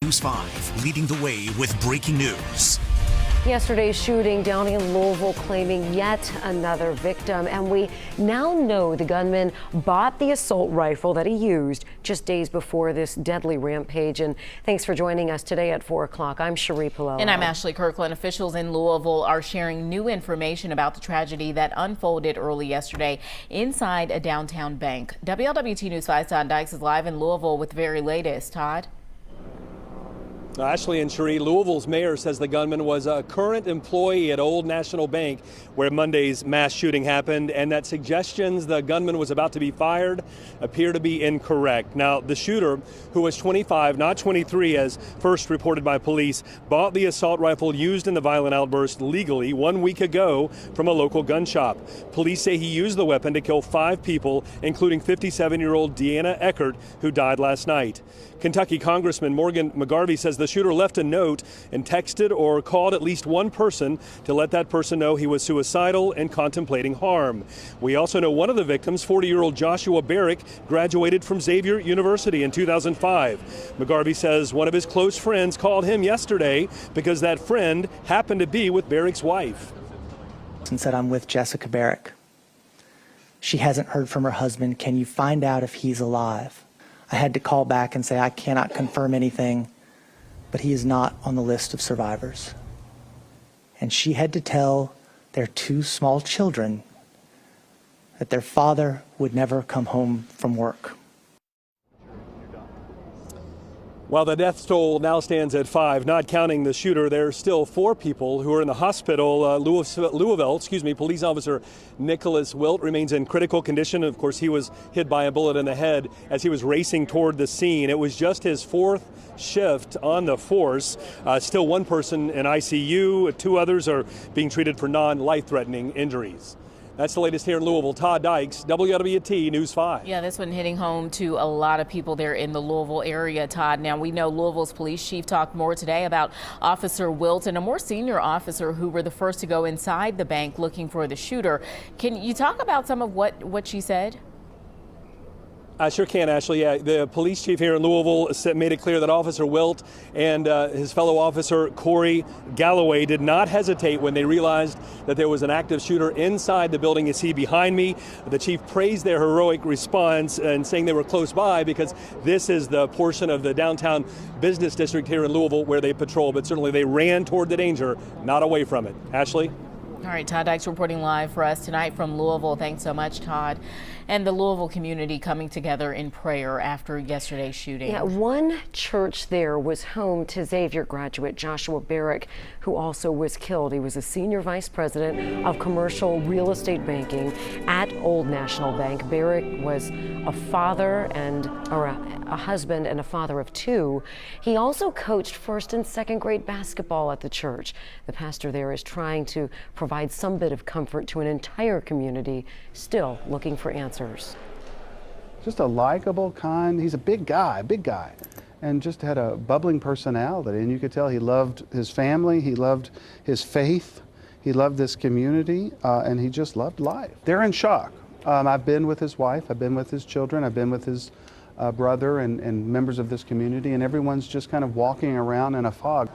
News 5, leading the way with breaking news. Yesterday's shooting down in Louisville claiming yet another victim, and we now know the gunman bought the assault rifle that he used just days before this deadly rampage. And thanks for joining us today at 4 o'clock. I'm Cherie Pallello. And I'm Ashley Kirkland. Officials in Louisville are sharing new information about the tragedy that unfolded early yesterday inside a downtown bank. WLWT News 5's Todd Dykes is live in Louisville with the very latest. Todd? Ashley and Cherie, Louisville's mayor says the gunman was a current employee at Old National Bank where Monday's mass shooting happened, and that suggestions the gunman was about to be fired appear to be incorrect. Now, the shooter, who was 25, not 23 as first reported by police, bought the assault rifle used in the violent outburst legally 1 week ago from a local gun shop. Police say he used the weapon to kill 5 people, including 57-year-old Deanna Eckert, who died last night. Kentucky Congressman Morgan McGarvey says the shooter left a note and texted or called at least one person to let that person know he was suicidal and contemplating harm. We also know one of the victims, 40-year-old Joshua Barrick, graduated from Xavier University in 2005. McGarvey says one of his close friends called him yesterday because that friend happened to be with Barrick's wife. And said, "I'm with Jessica Barrick. She hasn't heard from her husband. Can you find out if he's alive?" I had to call back and say, "I cannot confirm anything, but he is not on the list of survivors." And she had to tell their 2 small children that their father would never come home from work. While the death toll now stands at 5, not counting the shooter, there are still 4 people who are in the hospital. Louisville, police officer Nicholas Wilt remains in critical condition. Of course, he was hit by a bullet in the head as he was racing toward the scene. It was just his 4th shift on the force. Still 1 person in ICU. 2 others are being treated for non-life-threatening injuries. That's the latest here in Louisville. Todd Dykes, WLWT News 5. Yeah, this one hitting home to a lot of people there in the Louisville area, Todd. Now, we know Louisville's police chief talked more today about Officer Wilt and a more senior officer who were the first to go inside the bank looking for the shooter. Can you talk about some of what she said? I sure can, Ashley. Yeah, the police chief here in Louisville made it clear that Officer Wilt and his fellow officer Corey Galloway did not hesitate when they realized that there was an active shooter inside the building you see behind me. The chief praised their heroic response and saying they were close by because this is the portion of the downtown business district here in Louisville where they patrol, but certainly they ran toward the danger, not away from it. Ashley? All right, Todd Dykes reporting live for us tonight from Louisville. Thanks so much, Todd. And the Louisville community coming together in prayer after yesterday's shooting. Yeah, one church there was home to Xavier graduate Joshua Barrick, who also was killed. He was a senior vice president of commercial real estate banking at Old National Bank. Barrick was a father a husband and a father of 2. He also coached 1st and 2nd grade basketball at the church. The pastor there is trying to provide some bit of comfort to an entire community still looking for answers. Just a likable, kind, he's a big guy, and just had a bubbling personality, and you could tell he loved his family, he loved his faith, he loved this community, and he just loved life. They're in shock. I've been with his wife, I've been with his children, I've been with his brother and members of this community, and everyone's just kind of walking around in a fog.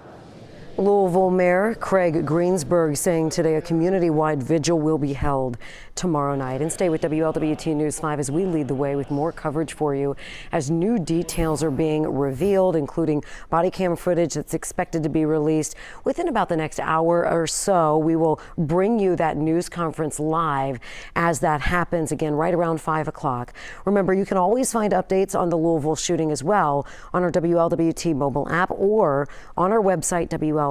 Louisville Mayor Craig Greensburg saying today a community-wide vigil will be held tomorrow night. And stay with WLWT News 5 as we lead the way with more coverage for you as new details are being revealed, including body cam footage that's expected to be released within about the next hour or so. We will bring you that news conference live as that happens, again, right around 5 o'clock. Remember, you can always find updates on the Louisville shooting as well on our WLWT mobile app or on our website, WLWT.com.